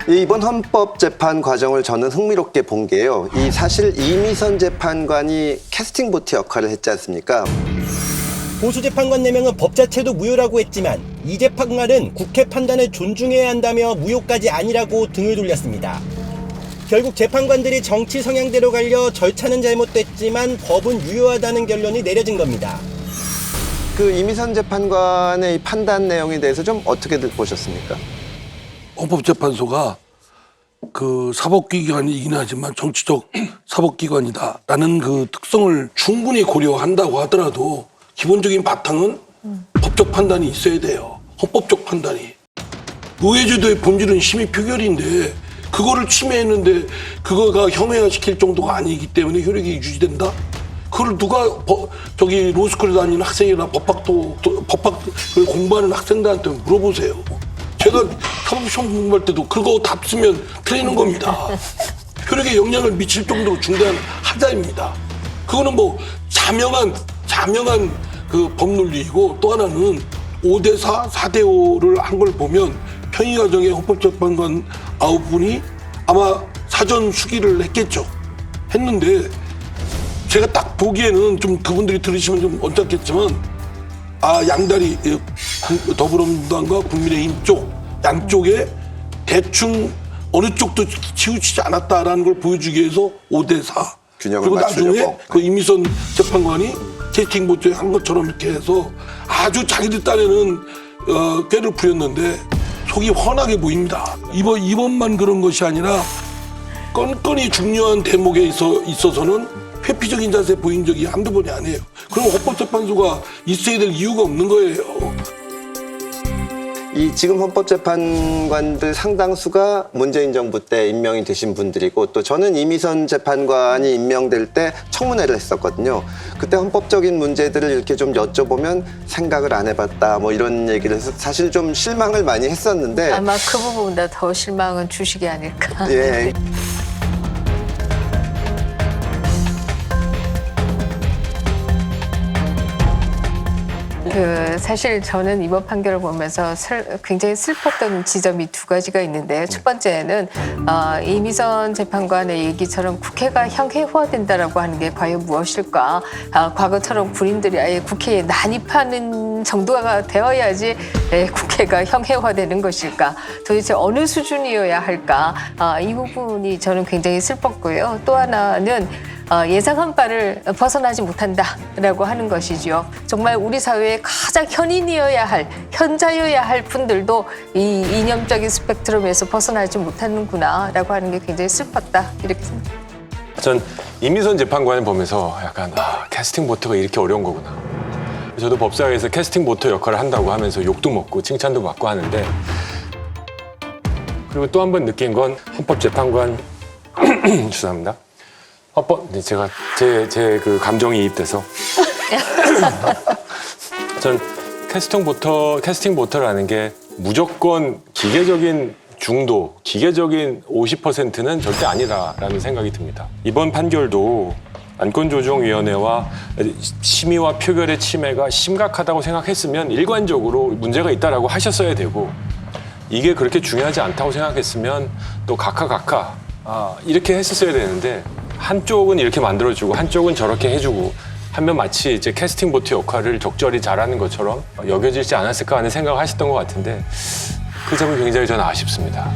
이번 헌법재판 과정을 저는 흥미롭게 본 게요. 사실 이미선 재판관이 캐스팅 보트 역할을 했지 않습니까? 보수 재판관 4명은 법 자체도 무효라고 했지만 이 재판관은 국회 판단을 존중해야 한다며 무효까지 아니라고 등을 돌렸습니다. 결국 재판관들이 정치 성향대로 갈려 절차는 잘못됐지만 법은 유효하다는 결론이 내려진 겁니다. 그 이미선 재판관의 이 판단 내용에 대해서 좀 어떻게 보셨습니까? 헌법재판소가 그 사법기관이긴 하지만 정치적 사법기관이다라는 그 특성을 충분히 고려한다고 하더라도 기본적인 바탕은 법적 판단이 있어야 돼요. 헌법적 판단이. 의회제도의 본질은 심의 표결인데 그거를 침해했는데 그거가 혐의화시킬 정도가 아니기 때문에 효력이 유지된다? 그걸 누가 로스쿨에 다니는 학생이나 법학을 공부하는 학생들한테 물어보세요. 제가 사법시험 공부할 때도 그거 답 쓰면 틀리는 겁니다. 효력에 영향을 미칠 정도로 중대한 하자입니다. 그거는 뭐 자명한 그 법논리이고 또 하나는 5대4, 4대5를 한 걸 보면 평의 과정에 헌법재판관 9분이 아마 사전 수기를 했겠죠. 했는데 제가 딱 보기에는 좀 그분들이 들으시면 좀 언짢겠지만 양다리 더불어민주당과 국민의힘 쪽 양쪽에 대충 어느 쪽도 치우치지 않았다라는 걸 보여주기 위해서 5대4 균형을 그리고 나중에 맞추려고. 그 이미선 재판관이 캐스팅 보트에 한 것처럼 이렇게 해서 아주 자기들 딴에는 꾀를 부렸는데 속이 훤하게 보입니다. 이번만 그런 것이 아니라 건건이 중요한 대목에 있어서는 회피적인 자세 보인 적이 한두 번이 아니에요. 그럼 헌법재판소가 있어야 될 이유가 없는 거예요. 지금 헌법재판관들 상당수가 문재인 정부 때 임명이 되신 분들이고 또 저는 이미선 재판관이 임명될 때 청문회를 했었거든요. 그때 헌법적인 문제들을 이렇게 좀 여쭤보면 생각을 안 해봤다 뭐 이런 얘기를 해서 사실 좀 실망을 많이 했었는데 아마 그 부분보다 더 실망은 주식이 아닐까. 예. 사실 저는 이번 판결을 보면서 굉장히 슬펐던 지점이 두 가지가 있는데요. 첫 번째는 이미선 재판관의 얘기처럼 국회가 형해화된다라고 하는 게 과연 무엇일까? 과거처럼 군인들이 아예 국회에 난입하는 정도가 되어야지 국회가 형해화되는 것일까? 도대체 어느 수준이어야 할까? 이 부분이 저는 굉장히 슬펐고요. 또 하나는 예상한 바를 벗어나지 못한다라고 하는 것이죠. 정말 우리 사회의 가장 현인이어야 할, 현자여야 할 분들도 이 이념적인 스펙트럼에서 벗어나지 못하는구나라고 하는 게 굉장히 슬펐다. 이렇게 생각합니다. 전 이미선 재판관을 보면서 약간 캐스팅 보트가 이렇게 어려운 거구나. 저도 법사위에서 캐스팅 보트 역할을 한다고 하면서 욕도 먹고 칭찬도 받고 하는데 그리고 또 한 번 느낀 건 헌법재판관 죄송합니다. 제가 제 그 감정이입돼서 전 캐스팅 보터라는 게 무조건 기계적인 중도, 기계적인 50%는 절대 아니다라는 생각이 듭니다. 이번 판결도 안건조정위원회와 심의와 표결의 침해가 심각하다고 생각했으면 일관적으로 문제가 있다라고 하셨어야 되고 이게 그렇게 중요하지 않다고 생각했으면 또 각하 이렇게 했었어야 되는데 한쪽은 이렇게 만들어주고 한쪽은 저렇게 해주고 하면 마치 이제 캐스팅 보트 역할을 적절히 잘하는 것처럼 여겨지지 않았을까 하는 생각을 하셨던 것 같은데 그 점이 굉장히 저는 아쉽습니다.